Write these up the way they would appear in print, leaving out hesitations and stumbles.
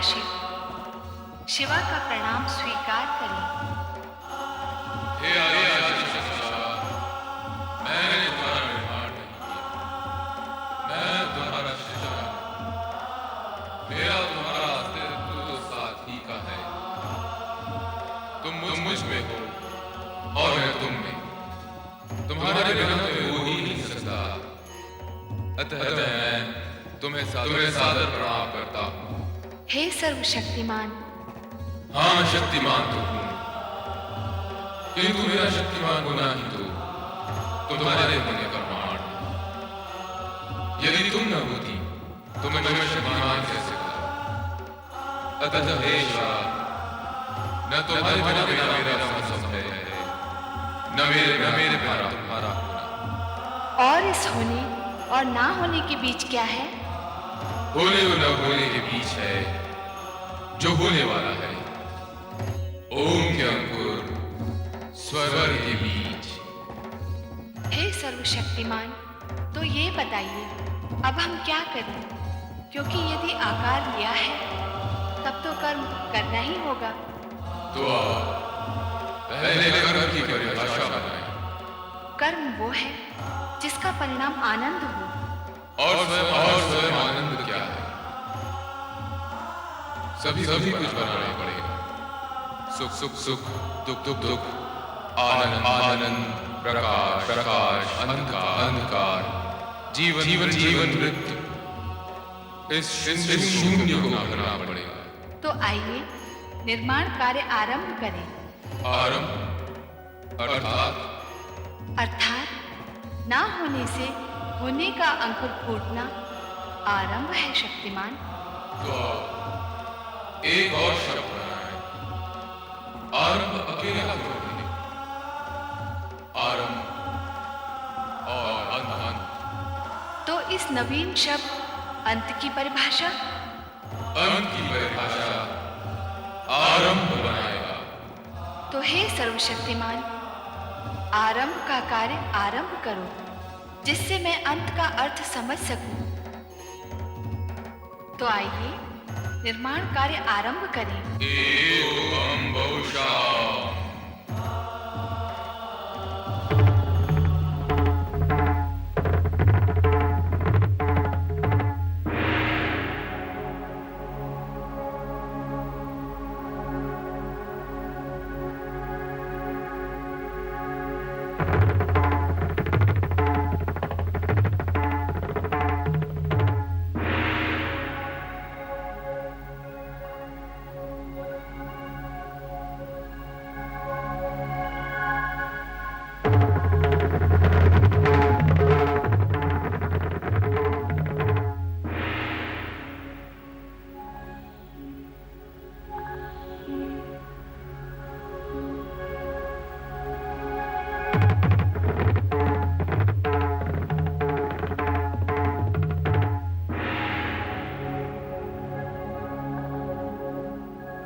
शिव, शिवा का प्रणाम स्वीकार करें। हे आदिशक्ति, मैंने तुम्हारा निर्माण नहीं किया, मैं तुम्हारा सृजन हूं। मेरा तुम्हारा अस्तित्व तो साथ ही का है। तुम मुझ में हो और मैं तुम में। तुम्हारे बिना तो हो ही नहीं सकता। अतः मैं तुम्हें सादर प्रणाम करता हूँ। हे सर्वशक्तिमान। हाँ, शक्तिमान तो हूँ, किंतु मेरा शक्तिमान होना ही तो तुम्हारे होने का प्रमाण है। यदि तुम न होती तो मैं शक्तिमान कैसे होता? अतः हे शिवा, न तुम्हारे बिना मेरा संभव है, न मेरे बिना तुम्हारा होना। और इस होने और ना होने के बीच क्या है? होने और न होने के बीच है जो होने वाला है। ओम के अंकुर स्वर के बीच। हे सर्वशक्तिमान, तो ये बताइए अब हम क्या करें? क्योंकि यदि आकार लिया है तब तो कर्म करना ही होगा। तो पहले कर्म की परिभाषा बनाएं। कर्म वो है जिसका परिणाम आनंद हो। और स्वयं आनंद क्या है? सभी कुछ बनाना पड़ेगा। सुख, दुख, आनंद, प्रकाश, अंधकार, जीवन, मृत्यु। इस शून्य को भरना पड़ेगा। तो आइए निर्माण कार्य आरंभ करें। आरंभ अर्थात ना होने से होने का अंकुर फूटना आरंभ है शक्तिमान। तो एक और शब्द बनाएं। आरंभ अकेला क्यों नहीं? आरंभ और अंत। तो इस नवीन शब्द अंत की परिभाषा? अंत की परिभाषा आरंभ बनाएगा। तो हे सर्वशक्तिमान, आरंभ का कार्य आरंभ करो, जिससे मैं अंत का अर्थ समझ सकूं। तो आइए निर्माण कार्य आरंभ करें। एवं बहुशः।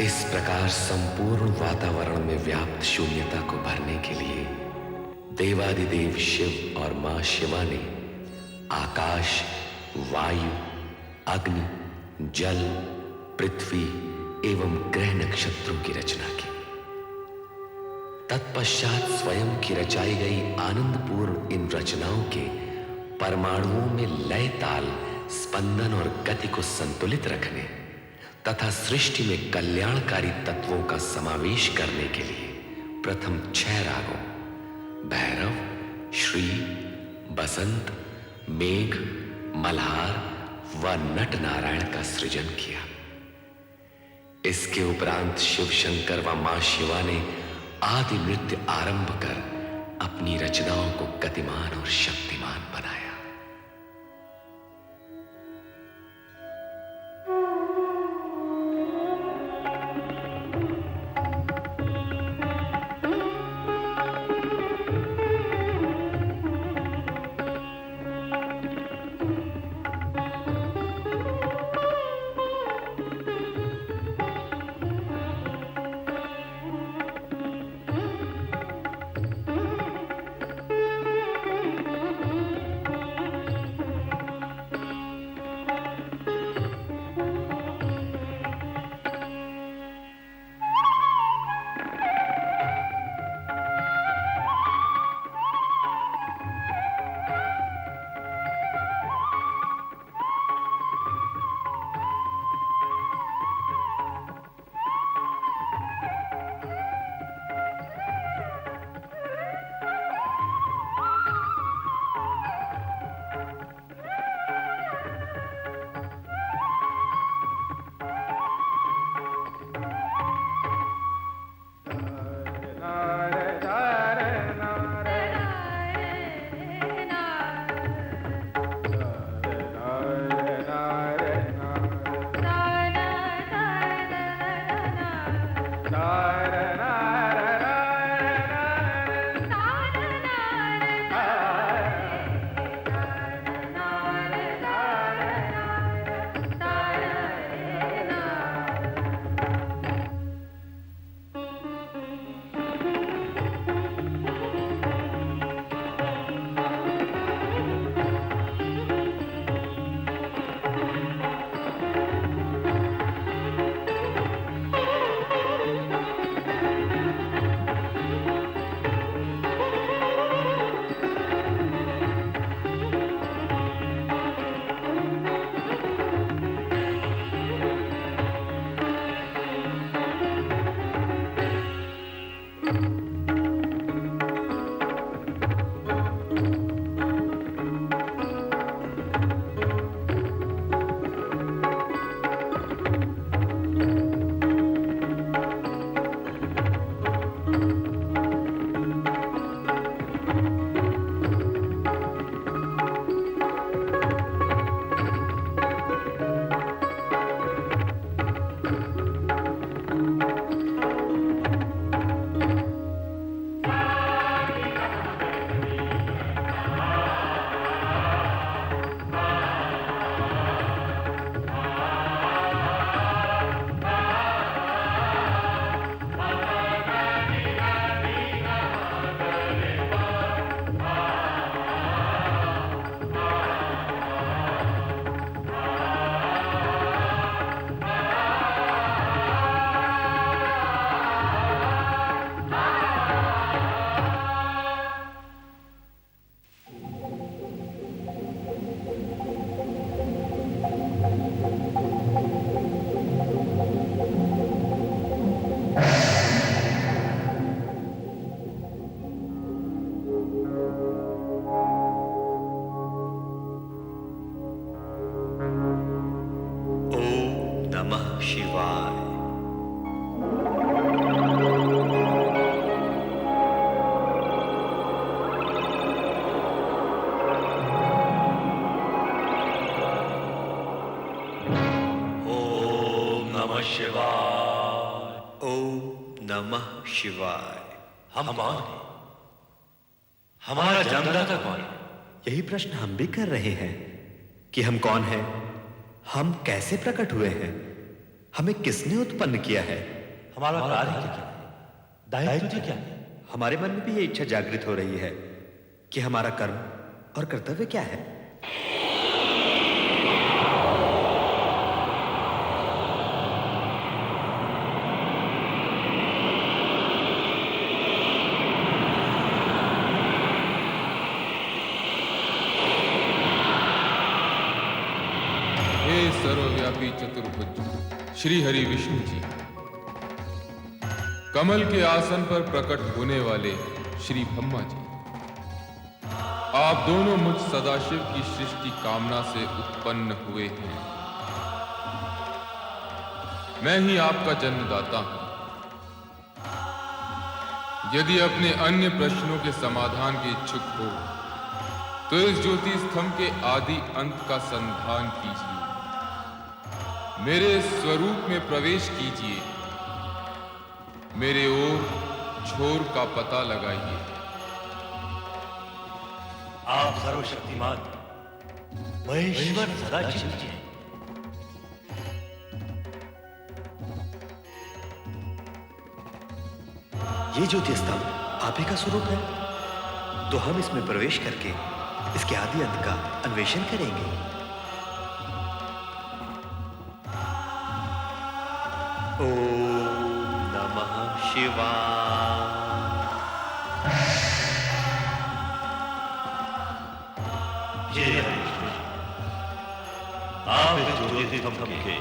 इस प्रकार संपूर्ण वातावरण में व्याप्त शून्यता को भरने के लिए देवादिदेव शिव और मां शिवा ने आकाश, वायु, अग्नि, जल, पृथ्वी एवं ग्रह नक्षत्रों की रचना की। तत्पश्चात स्वयं की रचाई गई आनंदपूर्ण इन रचनाओं के परमाणुओं में लय, ताल, स्पंदन और गति को संतुलित रखने तथा सृष्टि में कल्याणकारी तत्वों का समावेश करने के लिए प्रथम 6 रागों भैरव, श्री, बसंत, मेघ, मल्हार व नट नारायण का सृजन किया। इसके उपरांत शिव शंकर व मां शिवा ने आदि नृत्य आरंभ कर अपनी रचनाओं को गतिमान और शक्तिमान बनाया। शिवाय। हम कौन हैं? हमारा जन्मदाता कौन है? यही प्रश्न हम भी कर रहे हैं कि हम कौन हैं, हम कैसे प्रकट हुए हैं, हमें किसने उत्पन्न किया है, हमारा कार्य क्या है? दायित्व क्या है? हमारे मन में भी ये इच्छा जागृत हो रही है कि हमारा कर्म और कर्तव्य क्या है। हे सर्वव्यापी चतुर्भुज श्री हरि विष्णु जी, कमल के आसन पर प्रकट होने वाले श्री ब्रह्मा जी, आप दोनों मुझ सदाशिव की सृष्टि कामना से उत्पन्न हुए हैं। मैं ही आपका जन्मदाता हूं। यदि अपने अन्य प्रश्नों के समाधान के इच्छुक हो तो इस ज्योति स्तंभ के आदि अंत का संधान कीजिए, मेरे स्वरूप में प्रवेश कीजिए, मेरे ओर छोर का पता लगाइए। आप सर्वशक्तिमान महेश्वर सदाशिव जी हैं। ये ज्योति स्तंभ आप ही का स्वरूप है, तो हम इसमें प्रवेश करके इसके आदि अंत का अन्वेषण करेंगे। ओम नमः शिवाय। जय विष्णु जी, आप इस ज्योति स्तंभ के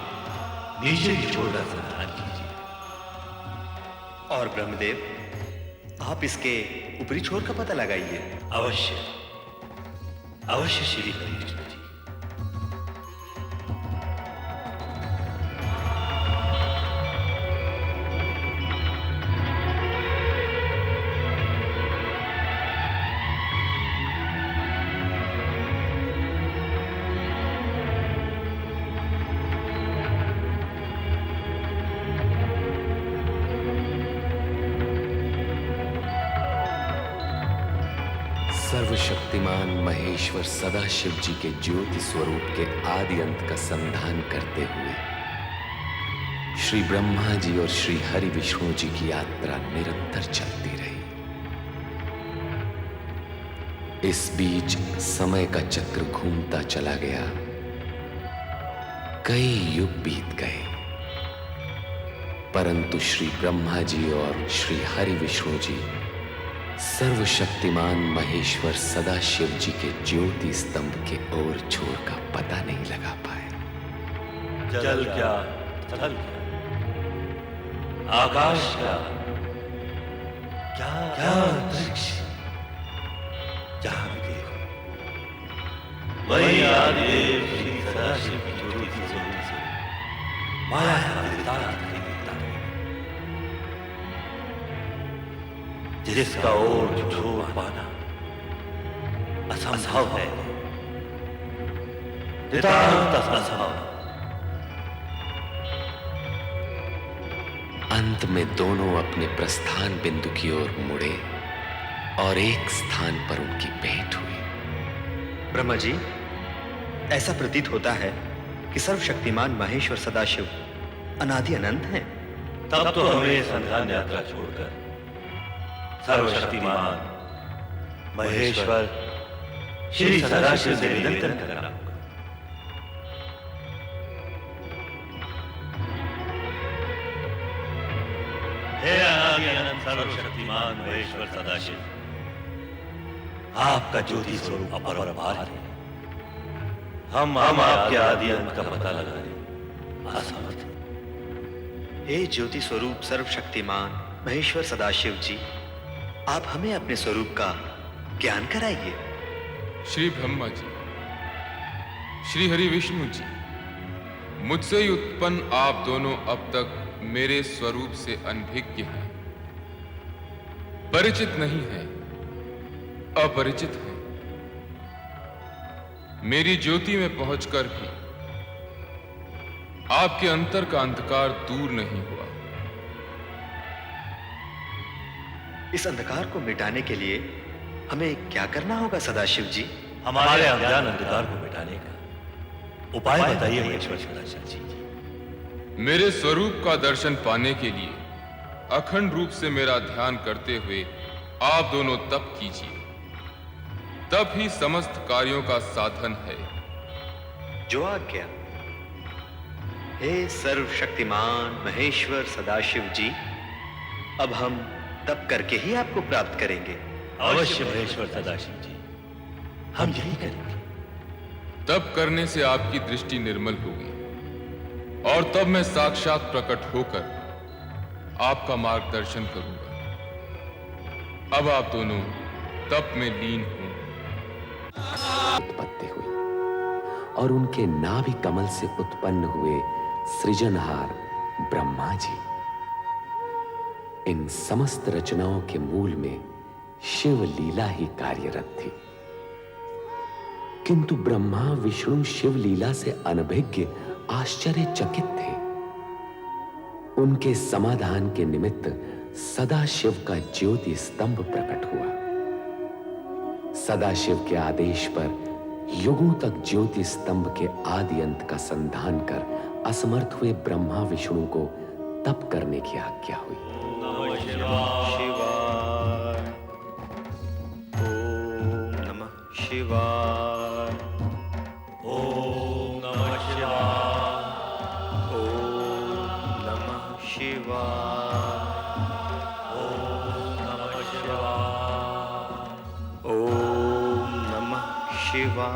नीचे की छोर का संधान कीजिए। और ब्रह्मदेव, आप इसके ऊपरी छोर का पता लगाइए। अवश्य अवश्य श्री हरि विष्णु जी। सर्वशक्तिमान महेश्वर सदाशिव जी के ज्योति स्वरूप के आदि अंत का संधान करते हुए श्री ब्रह्मा जी और श्री हरि विष्णु जी की यात्रा निरंतर चलती रही। इस बीच समय का चक्र घूमता चला गया, कई युग बीत गए, परंतु श्री ब्रह्मा जी और श्री हरि विष्णु जी सर्वशक्तिमान महेश्वर सदाशिव जी के ज्योति स्तंभ के ओर छोर का पता नहीं लगा पाए। जल क्या, स्थल क्या, आकाश क्या, क्या अंतरिक्ष, जहां भी देखो वही आदिदेव श्री सदाशिव की ज्योति स्वरूप से माया का विस्तार दिखाई देता है, जिसका ओर छोर पाना असंभव है, नितांत असंभव। अंत में दोनों अपने प्रस्थान बिंदु की ओर मुड़े और एक स्थान पर उनकी भेंट हुई। ब्रह्मा जी, ऐसा प्रतीत होता है कि सर्वशक्तिमान महेश्वर सदाशिव अनादि अनंत हैं। तब तो हमें संधान यात्रा छोड़कर सर्वशक्तिमान महेश्वर श्री सदाशिव से निरंतर करना होगा। हे अनादि अनंत सर्वशक्तिमान महेश्वर सदाशिव, आपका ज्योति स्वरूप अपरंपार है। हम आपके आदि अंत का पता लगाने असमर्थ हैं। हे ज्योति स्वरूप सर्वशक्तिमान महेश्वर सदाशिव जी, आप हमें अपने स्वरूप का ज्ञान कराइए। श्री ब्रह्मा जी, श्री हरि विष्णु जी, मुझसे ही उत्पन्न आप दोनों अब तक मेरे स्वरूप से अनभिज्ञ हैं, परिचित नहीं हैं, अपरिचित हैं। मेरी ज्योति में पहुंचकर भी आपके अंतर का अंधकार दूर नहीं हुआ। इस अंधकार को मिटाने के लिए हमें क्या करना होगा सदाशिव जी? हमारे अज्ञान अंधकार को मिटाने का उपाय बताइए महेश्वर सदाशिव जी। मेरे स्वरूप का दर्शन पाने के लिए अखंड रूप से मेरा ध्यान करते हुए आप दोनों तप कीजिए। तप ही समस्त कार्यों का साधन है। जो आज्ञा। हे सर्वशक्तिमान महेश्वर सदाशिव जी, अब हम तप करके ही आपको प्राप्त करेंगे। अवश्य महेश्वर सदाशिव जी, हम यही करेंगे। तप करने से आपकी दृष्टि निर्मल होगी और तब मैं साक्षात प्रकट होकर आपका मार्गदर्शन करूंगा। अब आप दोनों तप में लीन हों। उत्पत्ति हुई और उनके नाभि कमल से उत्पन्न हुए सृजनहार ब्रह्मा जी। इन समस्त रचनाओं के मूल में शिव लीला ही कार्यरत थी, किंतु ब्रह्मा विष्णु शिव लीला से अनभिज्ञ आश्चर्यचकित थे। उनके समाधान के निमित्त सदाशिव का ज्योति स्तंभ प्रकट हुआ। सदाशिव के आदेश पर युगों तक ज्योति स्तंभ के आदि अंत का संधान कर असमर्थ हुए ब्रह्मा विष्णु को तप करने की आज्ञा हुई। शिवाय। ओम नमः शिवाय। ओम नमः शिवाय। ओम नमः शिवाय। ओम नमः शिवाय। ओम नमः शिवाय।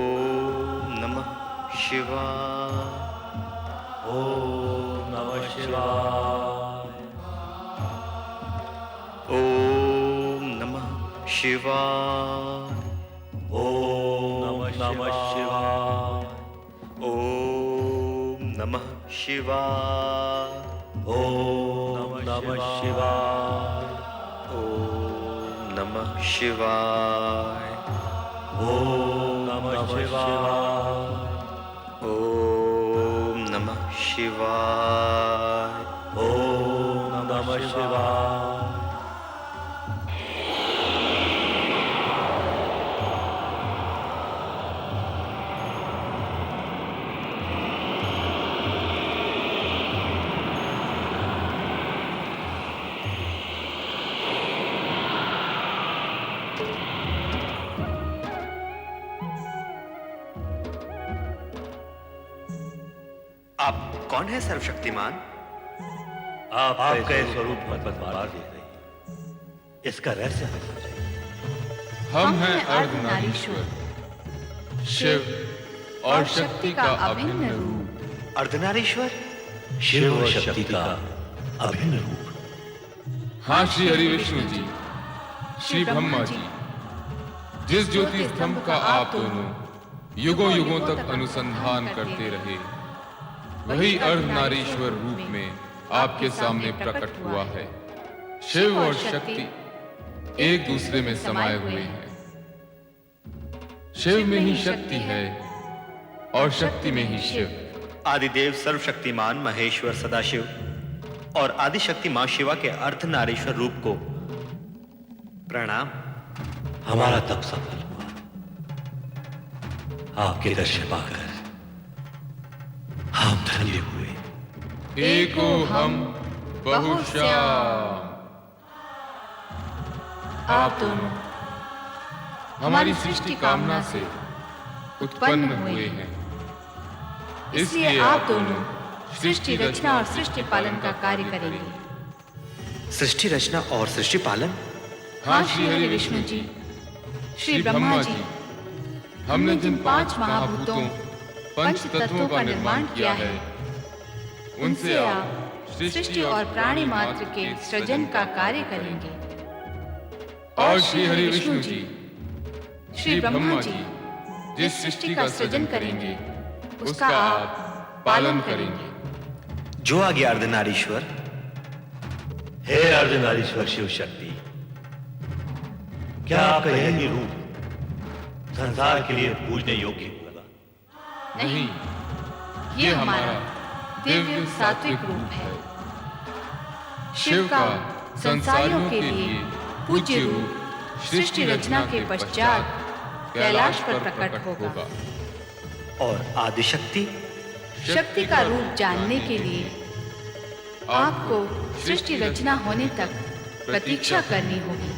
ओम नमः शिवाय। ओम नमः शिवाय। ओम नमः शिवाय। ओम नमः शिवाय। ओम नमः शिवाय। ओम नमः शिवाय। ओम नमः शिवाय। ओम नमः शिवाय। ओम नमः शिवाय। ओम नमः शिवाय। ओम नमः शिवाय। आप कौन है सर्वशक्तिमान? आपका ये स्वरूप मत बार देख रही है। इसका रहस्य हमें समझाइए। हम हैं अर्धनारीश्वर, शिव और शक्ति का अभिन्न रूप। अर्धनारीश्वर? शिव और शक्ति का अभिन्न रूप। हाँ श्री हरि विष्णु जी, श्री ब्रह्मा जी, जिस ज्योति स्तंभ का आप दोनों युगों युगों तक अनुसंधान करते रहे, वही अर्धनारीश्वर रूप में आपके सामने प्रकट हुआ है। शिव और शक्ति एक दूसरे में समाये हुए हैं। शिव में ही शक्ति है और शक्ति में ही शिव। आदिदेव सर्वशक्तिमान महेश्वर सदाशिव और आदिशक्ति मां शिवा के अर्धनारीश्वर रूप को प्रणाम। हमारा तप सफल हुआ। आपके दर्शन पाकर हम धन्य हुए। एको हम बहुश्याम। आप दोनों हमारी सृष्टि कामना से उत्पन्न हुए हैं, इसलिए आप दोनों सृष्टि रचना और सृष्टि पालन का कार्य करेंगे। सृष्टि रचना और सृष्टि पालन? हाँ श्री हरि विष्णु जी, श्री ब्रह्मा जी, हमने जिन 5 महाभूतों पंच तत्वों का निर्माण किया है, उनसे आप सृष्टि और प्राणी मात्र के सृजन का कार्य करेंगे। और श्री हरि विष्णु जी, श्री ब्रह्मा जी, जिस सृष्टि का सृजन करेंगे उसका आप पालन करेंगे। जो आ गया अर्धनारीश्वर। हे अर्धनारीश्वर शिव शक्ति, क्या आपका यही रूप संसार के लिए पूजने योग्य होगा? नहीं, ये हमारा दिव्य सात्विक रूप है। शिव का संसारियों के लिए पूज्य रूप सृष्टि रचना के पश्चात कैलाश पर प्रकट होगा। और आदिशक्ति शक्ति का रूप जानने के लिए आपको सृष्टि रचना होने तक प्रतीक्षा करनी होगी।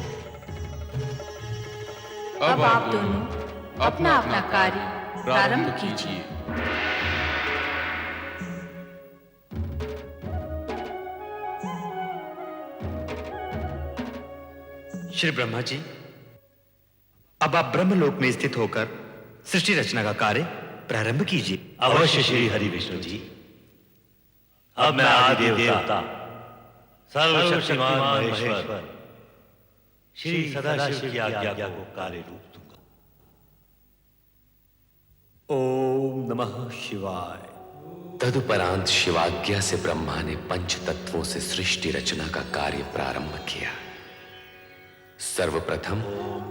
अब आप दोनों अपना अपना कार्य प्रारंभ कीजिए। श्री ब्रह्मा जी, अब आप ब्रह्मलोक में स्थित होकर सृष्टि रचना का कार्य प्रारंभ कीजिए। अवश्य श्री हरि विष्णु जी। अब मैं आदि देवता सर्वशक्तिमान महेश्वर श्री सदाशिव की आज्ञा को कार्य रूप दूंगा। ओम नमः शिवाय। तदुपरांत शिवाज्ञा से ब्रह्मा ने पंच तत्वों से सृष्टि रचना का कार्य प्रारंभ किया। सर्वप्रथम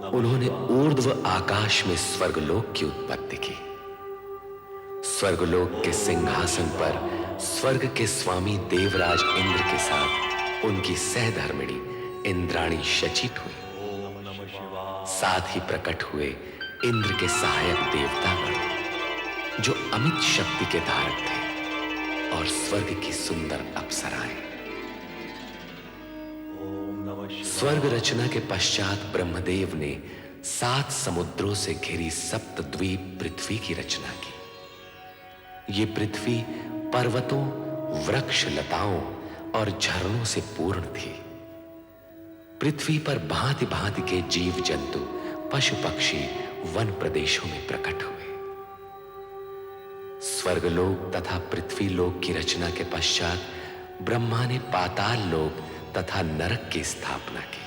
उन्होंने ऊर्ध्व आकाश में स्वर्गलोक की उत्पत्ति की। स्वर्गलोक के सिंहासन पर स्वर्ग के स्वामी देवराज इंद्र के साथ उनकी सहधर्मिणी इंद्राणी शचित हुई। साथ ही प्रकट हुए इंद्र के सहायक देवतागण जो अमित शक्ति के धारक थे, और स्वर्ग की सुंदर अप्सराएं। स्वर्ग रचना के पश्चात ब्रह्मदेव ने 7 समुद्रों से घिरी सप्तद्वीप पृथ्वी की रचना की। ये पृथ्वी पर्वतों, वृक्ष, लताओं और झरनों से पूर्ण थी। पृथ्वी पर भांति भांति के जीव जंतु, पशु पक्षी वन प्रदेशों में प्रकट हुए। स्वर्गलोक तथा पृथ्वी लोक की रचना के पश्चात ब्रह्मा ने पाताल लोक तथा नरक की स्थापना की।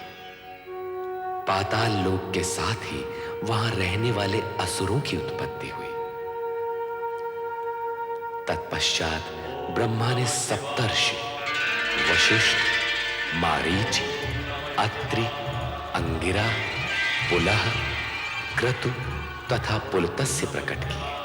पाताल लोक के साथ ही वहां रहने वाले असुरों की उत्पत्ति हुई। तत्पश्चात ब्रह्मा ने सप्तर्षि वशिष्ठ, मारीच, अत्रि, अंगिरा, पुलह, क्रतु तथा पुलत्स्य प्रकट किए।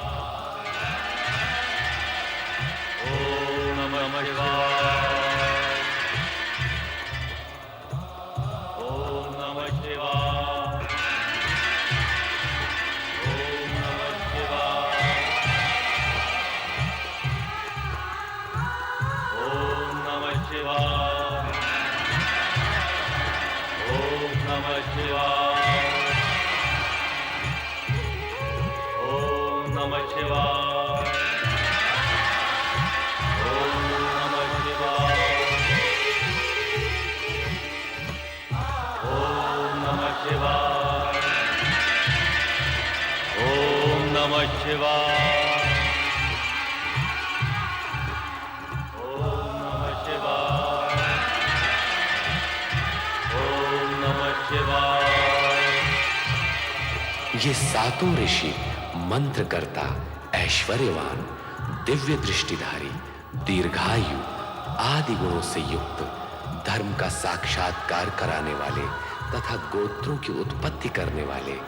ये सातों ऋषि मंत्रकर्ता, ऐश्वर्यवान, दिव्य दृष्टिधारी, दीर्घायु आदि गुणों से युक्त, धर्म का साक्षात्कार कराने वाले तथा गोत्रों की उत्पत्ति करने वाले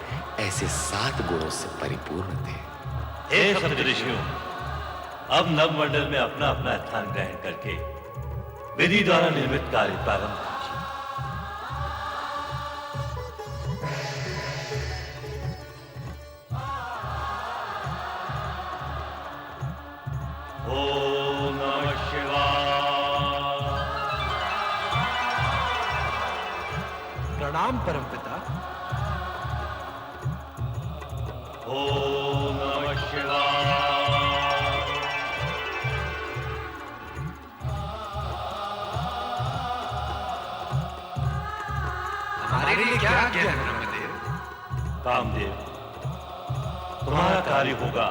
ऐसे 7 गुणों से परिपूर्ण थे। हे सप्तऋषियों, अब नवमंडल में अपना अपना स्थान ग्रहण करके विधि द्वारा निर्मित कार्य प्रारंभ कीजिए। ओम नमः शिवाय। प्रणाम परमपिता। ओम नमः शिवाय। हमारे लिए क्या आज्ञा है ब्रह्मदेव? कामदेव, तुम्हारा कार्य होगा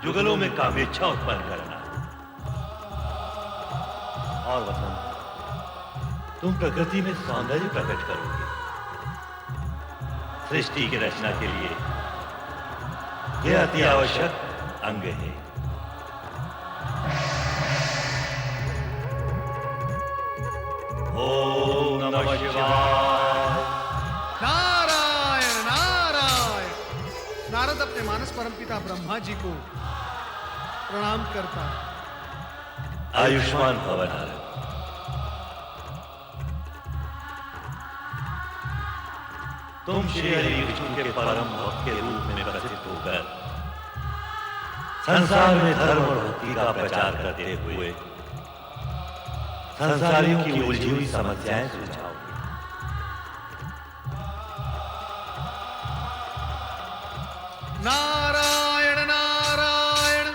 जुगलों में कामेच्छा उत्पन्न करना। और वसंत, तुम प्रकृति में सौंदर्य प्रकट करोगे। सृष्टि की रचना के लिए यह अति आवश्यक अंग है। ओम नमः शिवाय। नारायण नारायण। नारद अपने मानस परमपिता ब्रह्मा जी को प्रणाम करता आयुष्मान भव नारद। तुम श्री हरि विष्णु के परम भक्त के रूप में प्रसिद्ध होकर संसार में धर्म और भक्ति का प्रचार करते हुए संसारियों की उलझी हुई समस्याएं सुलझाओ। नारायण नारायण।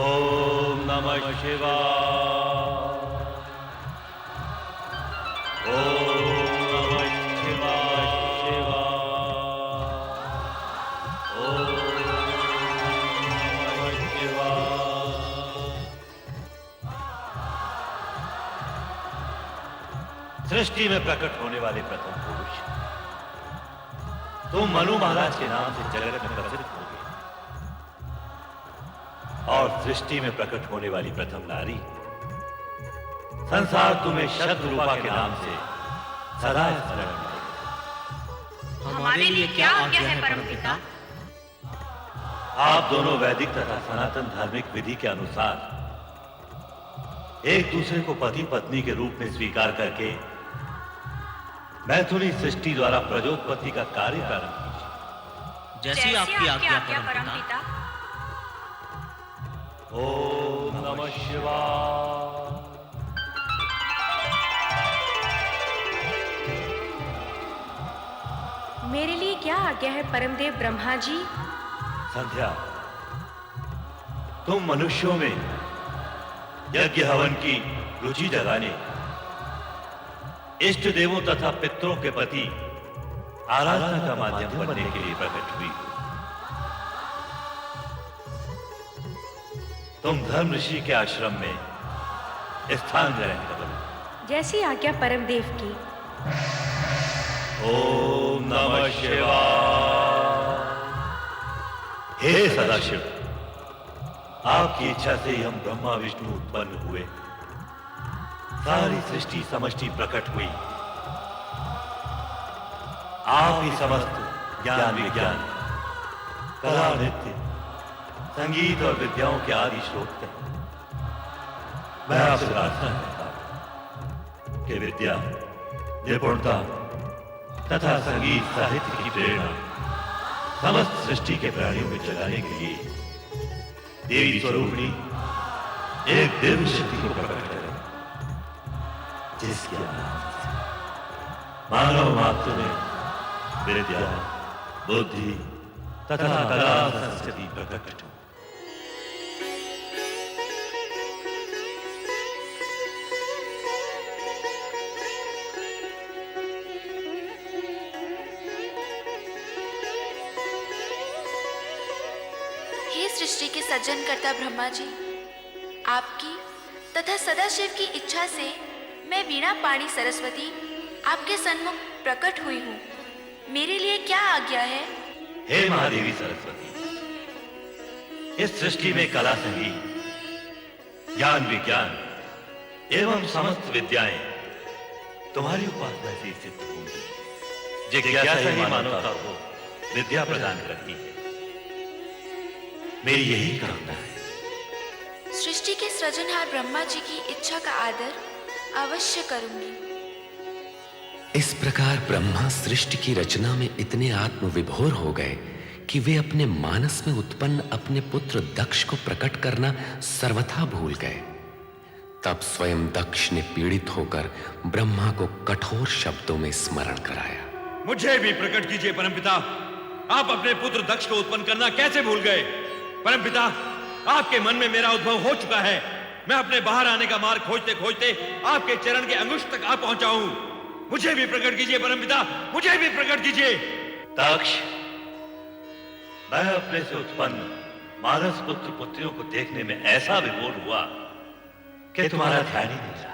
ओम नमः शिवाय। ओम नमः शिवाय शिवाय। ओम नमः शिवाय। सृष्टि में प्रकट होने वाले प्रथम पुरुष तुम मनु महाराज के नाम से जगत में प्रसिद्ध हो गए, और सृष्टि में प्रकट होने वाली प्रथम नारी संसार तुम्हें शतरूपा के नाम से सदा स्मरण करेगा। हमारे लिए क्या आज्ञा है परमपिता? आप दोनों वैदिक तथा सनातन धार्मिक विधि के अनुसार एक दूसरे को पति पत्नी के रूप में स्वीकार करके मैथुनी सृष्टि द्वारा प्रजोत्पत्ति का कार्य प्रारंभ कीजिए। जैसी आपकी आज्ञा परमपिता। ओम नमः शिवाय। मेरे लिए क्या आज्ञा है परमदेव ब्रह्मा जी? संध्या, तुम मनुष्यों में यज्ञ हवन की रुचि जगाने, इष्ट देवों तथा पितरों के प्रति आराधना का माध्यम बनने के लिए प्रकट हुई हो। तुम धर्म ऋषि के आश्रम में स्थान ग्रहण करो। जैसी आज्ञा परमदेव की। ओम नमः शिवाय। हे सदाशिव, आपकी इच्छा से ही हम ब्रह्मा विष्णु उत्पन्न हुए, सारी सृष्टि समष्टि प्रकट हुई। आप ही समस्त ज्ञान विज्ञान, कला नृत्य, संगीत और विद्याओं के आदि स्रोत हैं। मैं आपसे प्रार्थना करता हूं कि विद्या, निपुणता तथा संगीत साहित्य की प्रेरणा समस्त सृष्टि के प्राणियों में जगाने के लिए देवी स्वरूपिणी एक दिव्य शक्ति को प्रकट करें, जिसके नाम से मानव मात्र में विद्या, बुद्धि तथा कला संस्कृति प्रकट हो। हे सृष्टि के सज्जनकर्ता ब्रह्मा जी, आपकी तथा सदाशिव की इच्छा से मैं वीणा पाणी सरस्वती आपके सन्मुख प्रकट हुई हूँ। मेरे लिए क्या आज्ञा है? हे महादेवी सरस्वती, इस सृष्टि में कला संगीत, ज्ञान विज्ञान एवं समस्त विद्याएं तुम्हारी उपासना से सिद्ध होंगी। जिज्ञासा ही मानवता को विद्या प्रदान करती है। मेरी यही कामना है। सृष्टि के सृजनहार ब्रह्मा जी की इच्छा का आदर अवश्य करूंगी। इस प्रकार ब्रह्मा सृष्टि की रचना में इतने आत्मविभोर हो गए कि वे अपने मानस में उत्पन्न अपने पुत्र दक्ष को प्रकट करना सर्वथा भूल गए। तब स्वयं दक्ष ने पीड़ित होकर ब्रह्मा को कठोर शब्दों में स्मरण कराया। मुझे भी प्रकट कीजिए परमपिता। आप अपने पुत्र दक्ष को उत्पन्न करना कैसे भूल गए? परमपिता, आपके मन में मेरा उद्भव हो चुका है। मैं अपने बाहर आने का मार्ग खोजते खोजते आपके चरण के अंगुष्ठ तक आ पहुंचा हूं। मुझे भी प्रकट कीजिए परमपिता, मुझे भी प्रकट कीजिए। दक्ष, मैं अपने से उत्पन्न मानस पुत्र पुत्रियों को देखने में ऐसा विभोर हुआ कि तुम्हारा ध्यान ही नहीं रहा।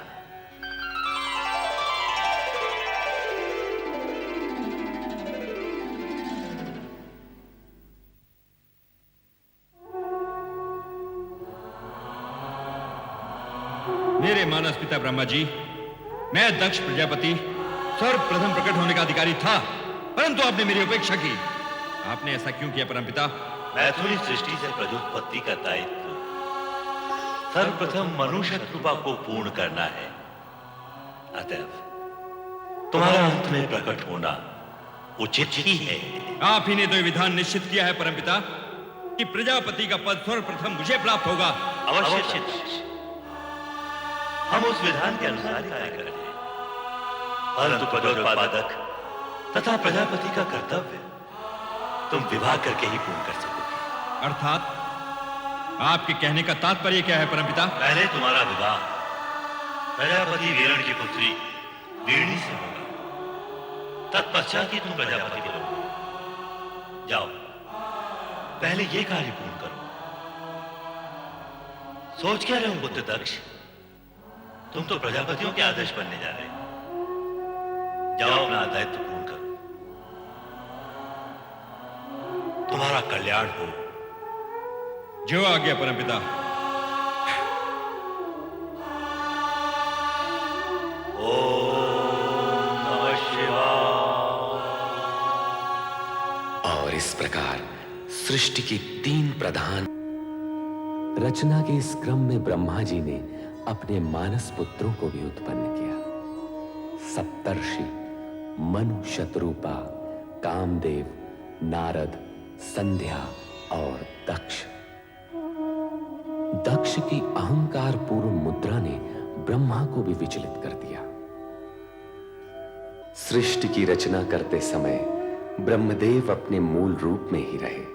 मेरे मानस पिता ब्रह्मा जी, मैं दक्ष प्रजापति सर्वप्रथम प्रकट होने का अधिकारी था, परंतु आपने मेरी उपेक्षा की। आपने ऐसा क्यों किया परमपिता? मैथुनी सृष्टि से प्रजोत्पत्ति का दायित्व सर्वप्रथम मनुष्य कृपा को पूर्ण करना है। अतएव तुम्हारा अंत में प्रकट होना उचित ही है। आप ही ने तो ये विधान निश्चित किया है परमपिता कि प्रजापति का पद सर्वप्रथम मुझे प्राप्त होगा। अवश्य दक्ष, हम उस विधान के अनुसार ही कार्य करेंगे। परंतु पदोत्पादक तथा प्रजापति का कर्तव्य तुम विवाह करके ही पूर्ण कर सकोगे। अर्थात आपके कहने का तात्पर्य क्या है परमपिता? पहले तुम्हारा विवाह प्रजापति वीरण की पुत्री वीरणी से होगा, तत्पश्चात ही तुम प्रजापति बनोगे। जाओ, पहले ये कार्य पूर्ण करो। सोच क्या रहे हो पुत्र दक्ष, तुम तो प्रजापतियों के आदर्श बनने जा रहे हो। जाओ, अपना दायित्व पूर्ण करो। तुम्हारा कल्याण हो। जो आज्ञा परमपिता। ओम नमः शिवाय। और इस प्रकार सृष्टि की 3 प्रधान रचना के इस क्रम में ब्रह्मा जी ने अपने मानस पुत्रों को भी उत्पन्न किया। सप्तर्षि मनु, शतरूपा, कामदेव, नारद, संध्या और दक्ष। दक्ष की अहंकार पूर्ण मुद्रा ने ब्रह्मा को भी विचलित कर दिया। सृष्टि की रचना करते समय ब्रह्मदेव अपने मूल रूप में ही रहे,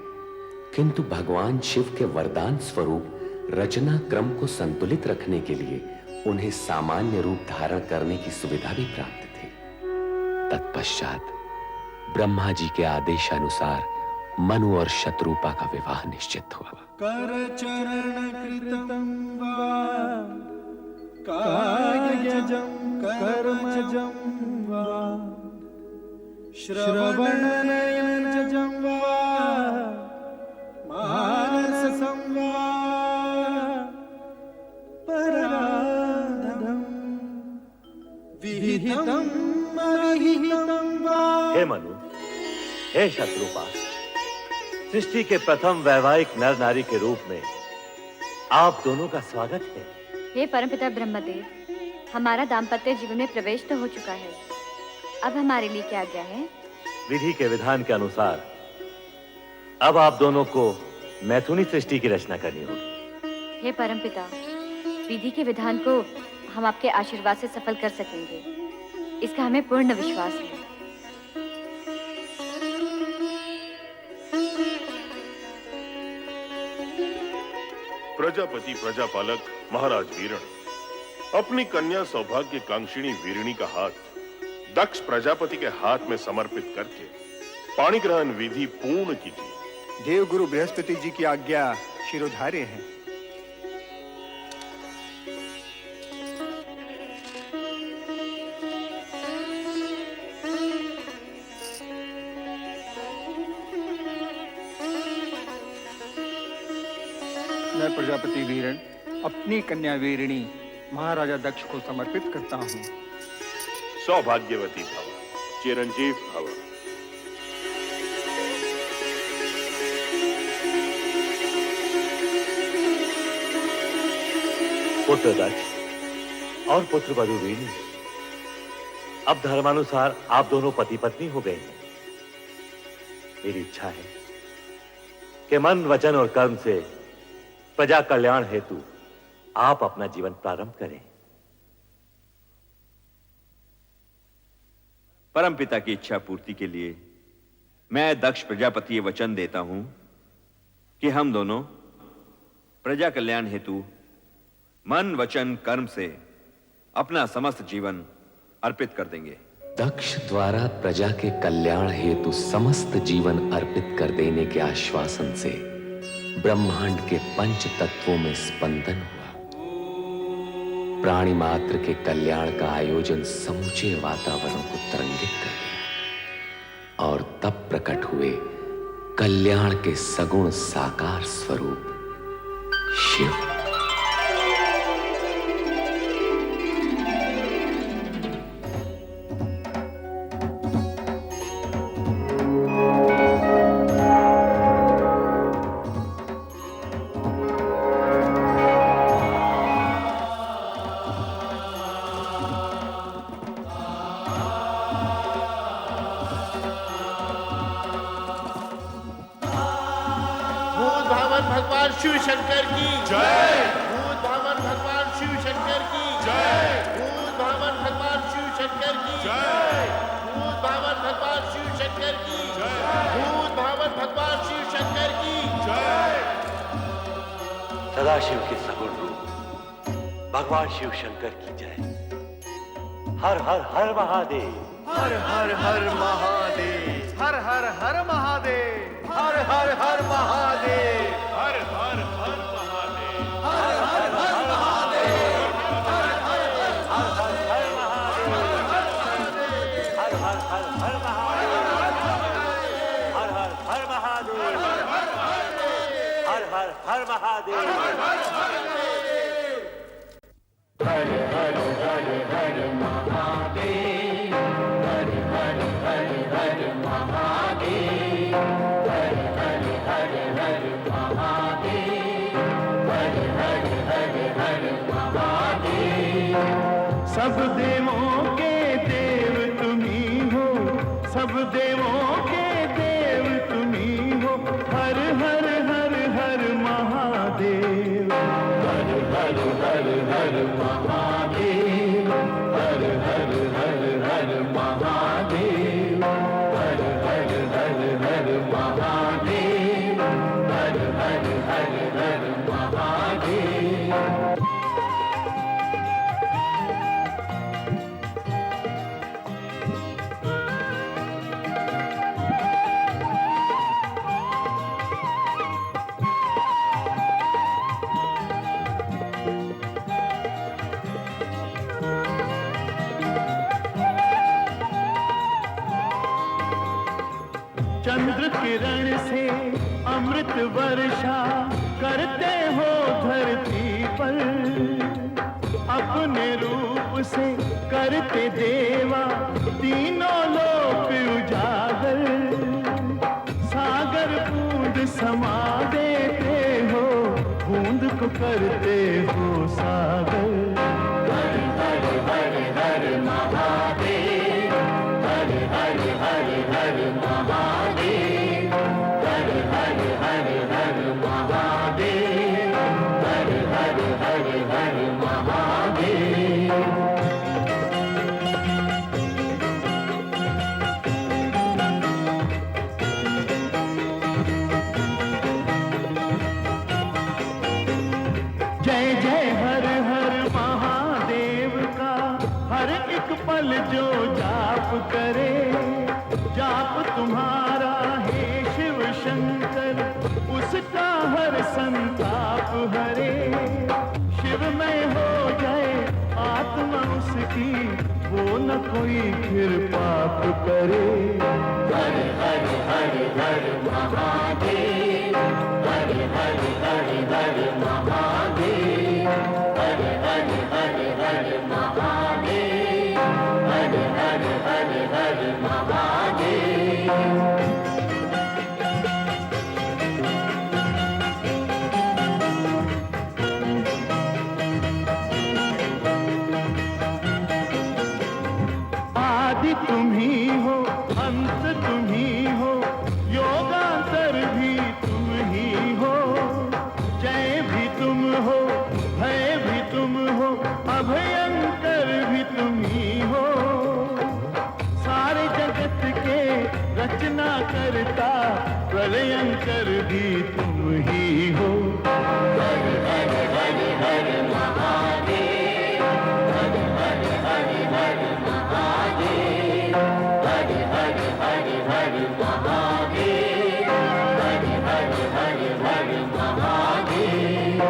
किंतु भगवान शिव के वरदान स्वरूप रचना क्रम को संतुलित रखने के लिए उन्हें सामान्य रूप धारण करने की सुविधा भी प्राप्त थी। तत्पश्चात ब्रह्मा जी के आदेशानुसार मनु और शतरूपा का विवाह निश्चित हुआ। कर चरण कृतं वा कायजं कर्मजं वा श्रवणनयनजं वा मानसं वा पराधं विहितं अविहितं वा। हे मनु, हे शत्रुपा, सृष्टि के प्रथम वैवाहिक नर नारी के रूप में आप दोनों का स्वागत है। हे परमपिता ब्रह्मदेव, हमारा दाम्पत्य जीवन में प्रवेश तो हो चुका है, अब हमारे लिए क्या आज्ञा है? विधि के विधान के अनुसार अब आप दोनों को मैथुनी सृष्टि की रचना करनी होगी। हे परमपिता, विधि के विधान को हम आपके आशीर्वाद से सफल कर सकेंगे, इसका हमें पूर्ण विश्वास है। प्रजापति प्रजापालक महाराज वीरण अपनी कन्या सौभाग्य कांक्षिणी वीरणी का हाथ दक्ष प्रजापति के हाथ में समर्पित करके पाणी ग्रहण विधि पूर्ण कीजिए। देवगुरु बृहस्पति जी की आज्ञा शिरोधार्य है। मैं प्रजापति वीरण अपनी कन्या वीरिणी महाराजा दक्ष को समर्पित करता हूँ। सौभाग्यवती भव, चिरंजीव भव। पुत्र दक्ष और पुत्र वधु वीरणी, अब धर्मानुसार आप दोनों पति पत्नी हो गए हैं। मेरी इच्छा है कि मन, वचन और कर्म से प्रजा कल्याण हेतु आप अपना जीवन प्रारंभ करें। परमपिता की इच्छा पूर्ति के लिए मैं दक्ष प्रजापति ये वचन देता हूं कि हम दोनों प्रजा कल्याण हेतु मन, वचन, कर्म से अपना समस्त जीवन अर्पित कर देंगे। दक्ष द्वारा प्रजा के कल्याण हेतु समस्त जीवन अर्पित कर देने के आश्वासन से ब्रह्मांड के 5 तत्वों में स्पंदन हुआ। प्राणी मात्र के कल्याण का आयोजन समूचे वातावरण को तरंगित कर दिया और तब प्रकट हुए कल्याण के सगुण साकार स्वरूप शिव। भगवान शिव शंकर की जय। भूत भावन भगवान शिव शंकर की जय। भूत भावन भगवान शिव शंकर की जय। भूत भावन भगवान शिव शंकर की जय। भूत भावन भगवान शिव शंकर की जय। सदाशिव के सगुण रूप भगवान शिव शंकर की जय। हर हर हर महादेव। हर हर हर महादेव। हर हर हर महादेव। हर हर हर महादेव। हर हर हर महादेव। हर हर हर महादेव। हर हर हर महादेव। हर हर हर हर महादेव। हर हर हर महादेव। हर हर हर महादेव। सब देवों के देव तुम्ही हो। सब देवों के देव तुम्ही हो। हर हर हर हर महादेव। हर हर हर हर महादेव। हर हर हर हर महादेव। हर हर हर हर महादेव। हर हर हर हर महादेव। चंद्र किरण से अमृत वर्षा करते हो धरती पर। अपने रूप से करते देवा तीनों लोक उजागर। सागर बूंद समा देते हो। बूंद को करते हो सागर। हर हर हर हर महादेव। हर हर हर हर महादेव। हर हर हर हर महादेव। हर हर हर हर महादेव। जय जय हर हर महादेव का हर एक पल जो जाप करे। जाप तुम्हारा हे शिव शंकर उसका हर संताप हरे। शिव में हो जाए आत्मा उसकी वो न कोई फिर पाप करे। हर हर हर हर महादेव। हर हर हर हर महादेव। हर हर हर हर महादेव। हर हर हर हर महादेव। आदि तुम्ही हो। अंत तुम्ही हो। योगांतर भी तुम ही हो। जय भी तुम हो। भय भी तुम हो। अभयंकर भी तुम ही हो। सारे जगत के रचना करता प्रलयंकर भी तुम ही हो। हर हर हर हर महादेव। हर हर हर हर महादेव। हर हर हर हर महादेव। हर हर हर हर महादेव।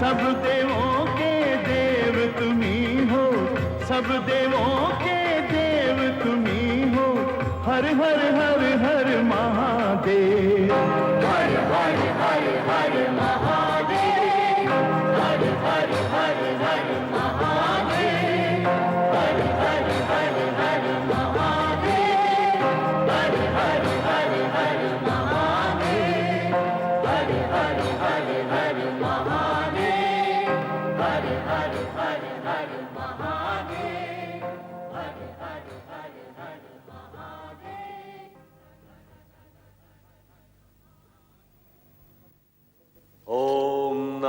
सब देवों के देव तुम्ही हो। सब देवों के देव तुम्ही हो। हर हर हर हर महादेव। हर हर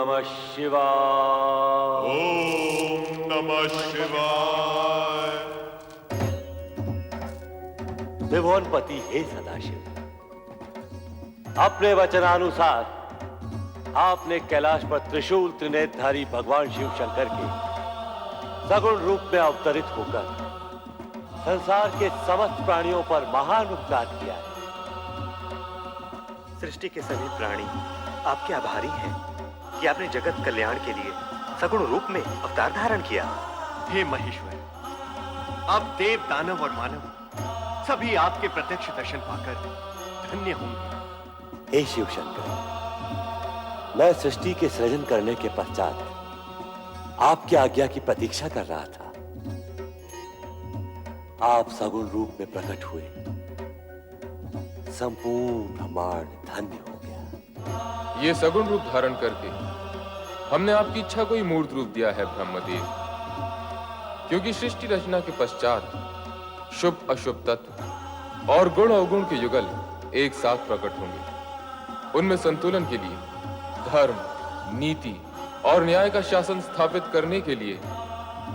नमः शिवाय। ओम नमः शिवाय। त्रिभुवनपति हे सदाशिव, अपने वचनानुसार आपने कैलाश पर त्रिशूल त्रिनेत्रधारी भगवान शिव शंकर के सगुण रूप में अवतरित होकर संसार के समस्त प्राणियों पर महान उपकार किया है। सृष्टि के सभी प्राणी आपके आभारी हैं कि आपने जगत कल्याण के लिए सगुण रूप में अवतार धारण किया। हे महेश्वर, अब देव, दानव और मानव सभी आपके प्रत्यक्ष दर्शन पाकर धन्य होंगे। हे शिव शंकर, मैं सृष्टि के सृजन करने के पश्चात आपकी आज्ञा की प्रतीक्षा कर रहा था। आप सगुण रूप में प्रकट हुए, संपूर्ण ब्रह्मांड धन्य हो गया। ये सगुण रूप धारण करके हमने आपकी इच्छा को ही मूर्त रूप दिया है ब्रह्मदेव, क्योंकि सृष्टि रचना के पश्चात शुभ अशुभ तत्व और गुण अवगुण के युगल एक साथ प्रकट होंगे। उनमें संतुलन के लिए धर्म, नीति और न्याय का शासन स्थापित करने के लिए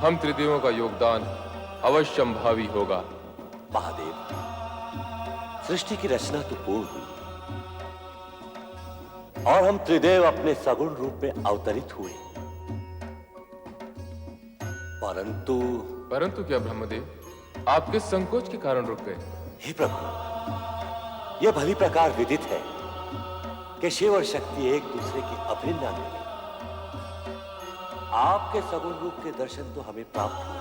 हम त्रिदेवों का योगदान अवश्यंभावी होगा। महादेव, सृष्टि की रचना तो पूर्ण हुई और हम त्रिदेव अपने सगुण रूप में अवतरित हुए, परंतु क्या ब्रह्मदेव, आप किस संकोच के कारण रुक गए? हे प्रभु, यह भली प्रकार विदित है कि शिव और शक्ति एक दूसरे की अभिन्न अंग हैं। आपके सगुण रूप के दर्शन तो हमें प्राप्त हुए,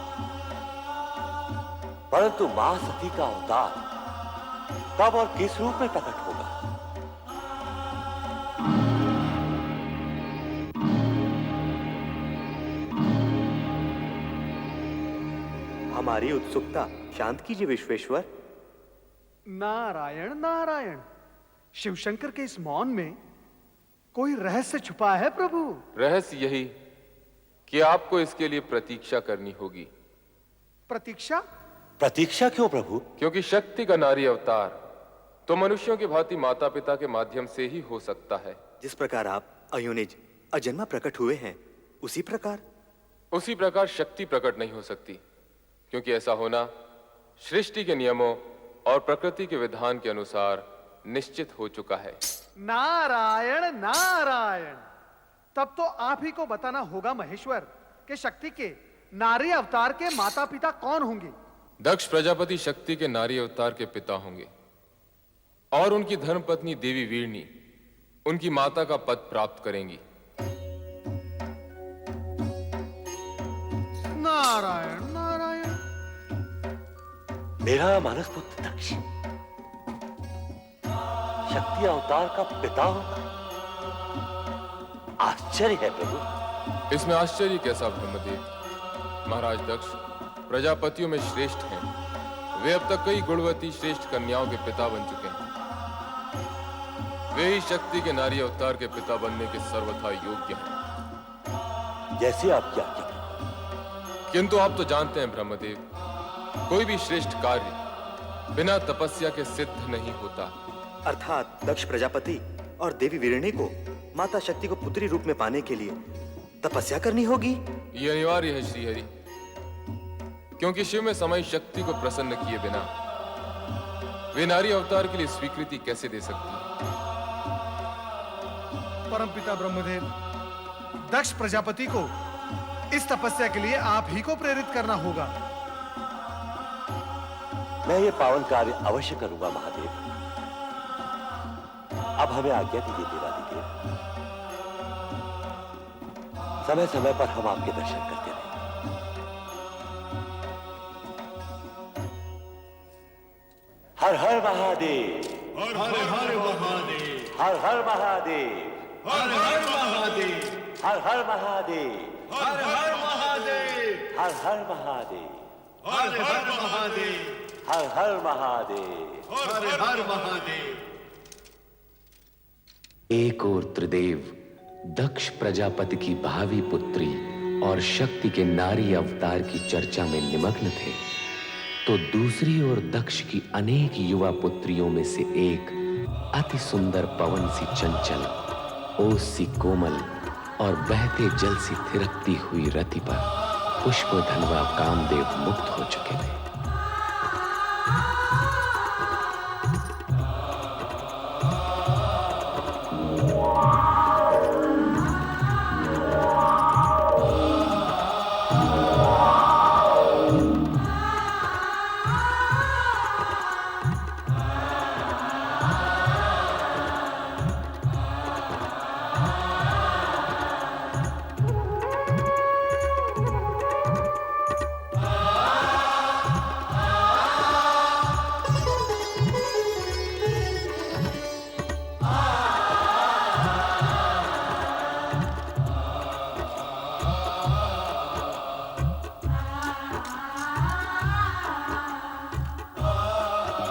परंतु मां सती का अवतार कब और किस रूप में प्रकट होगा? हमारी उत्सुकता शांत कीजिए विश्वेश्वर। नारायण नारायण, शिवशंकर के इस मौन में कोई रहस्य छुपा है प्रभु। रहस्य यही कि आपको इसके लिए प्रतीक्षा करनी होगी। प्रतीक्षा? प्रतीक्षा क्यों प्रभु? क्योंकि शक्ति का नारी अवतार तो मनुष्यों की भांति माता पिता के माध्यम से ही हो सकता है। जिस प्रकार आप अयोनिज अजन्मा प्रकट हुए हैं, उसी प्रकार शक्ति प्रकट नहीं हो सकती, क्योंकि ऐसा होना सृष्टि के नियमों और प्रकृति के विधान के अनुसार निश्चित हो चुका है। नारायण नारायण, तब तो आप ही को बताना होगा महेश्वर कि शक्ति के नारी अवतार के माता पिता कौन होंगे। दक्ष प्रजापति शक्ति के नारी अवतार के पिता होंगे और उनकी धर्मपत्नी देवी वीरणी उनकी माता का पद प्राप्त करेंगी। नारायण नारायण। मेरा मानस पुत्र दक्ष शक्ति अवतार का पिता होगा? आश्चर्य है प्रभु। इसमें आश्चर्य कैसा ब्रह्मदेव? महाराज दक्ष प्रजापतियों में श्रेष्ठ हैं। वे अब तक कई गुणवती श्रेष्ठ कन्याओं के पिता बन चुके हैं। वे ही शक्ति के नारी अवतार के पिता बनने के सर्वथा योग्य हैं। जैसे आपकी आज्ञा। किंतु आप तो जानते हैं ब्रह्मदेव, कोई भी श्रेष्ठ कार्य बिना तपस्या के सिद्ध नहीं होता। अर्थात दक्ष प्रजापति और देवी वीरणी को माता शक्ति को पुत्री रूप में पाने के लिए तपस्या करनी होगी। यह अनिवार्य है श्रीहरि, क्योंकि शिव में समाई शक्ति को प्रसन्न किए बिना वे नारी अवतार के लिए स्वीकृति कैसे दे सकती? परमपिता ब्रह्मदेव, दक्ष प्रजापति को इस तपस्या के लिए आप ही को प्रेरित करना होगा। मैं ये पावन कार्य अवश्य करूंगा महादेव। अब हमें आज्ञा दीजिए देवादिदेव, समय समय पर हम आपके दर्शन करते रहें। हर हर महादेव, हर हर महादेव, हर हर महादेव, हर हर महादेव, हर हर महादेव, हर हर महादेव, हर हर महादेव, हर हर महादेव, हर हर महादेव, हर हर महादेव। एक और त्रिदेव दक्ष प्रजापति की भावी पुत्री और शक्ति के नारी अवतार की चर्चा में निमग्न थे, तो दूसरी ओर दक्ष की अनेक युवा पुत्रियों में से एक अति सुंदर पवन सी चंचल, ओस सी कोमल और बहते जल सी थिरकती हुई रति पर पुष्पधन व कामदेव मुक्त हो चुके थे।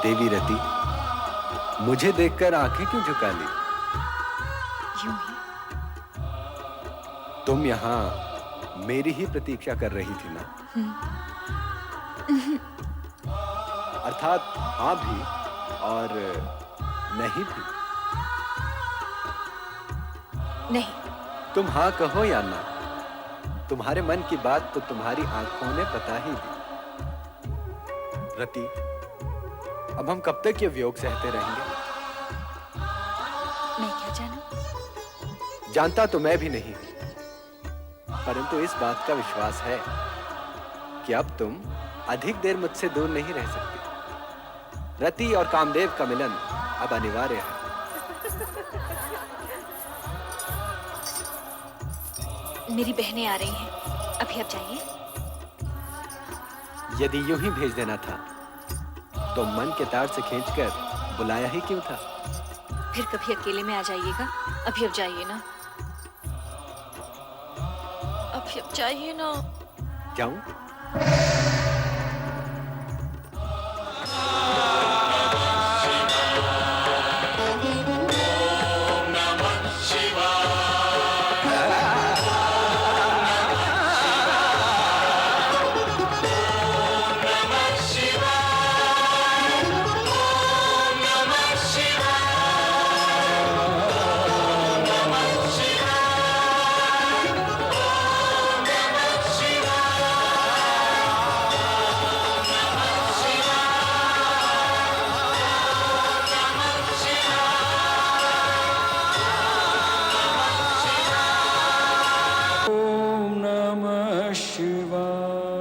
देवी रति, मुझे देखकर आंखें क्यों झुका ली? यूं ही। तुम यहाँ मेरी ही प्रतीक्षा कर रही थी ना? अर्थात हाँ भी और नहीं भी। नहीं। तुम हाँ कहो या ना, तुम्हारे मन की बात तो तुम्हारी आंखों ने बता ही दी। रति, अब हम कब तक ये वियोग सहते रहेंगे? मैं क्या जानूं? जानता तो मैं भी नहीं, परंतु इस बात का विश्वास है कि अब तुम अधिक देर मुझसे दूर नहीं रह सकती। रति और कामदेव का मिलन अब अनिवार्य है। मेरी बहनें आ रही हैं, अभी आप जाइए। यदि यूं ही भेज देना था तो मन के तार से खींचकर बुलाया ही क्यों था? फिर कभी अकेले में आ जाइएगा। अभी अब जाइए ना। अभी अब जाइए ना। जाऊं? ओम नमः शिवाय।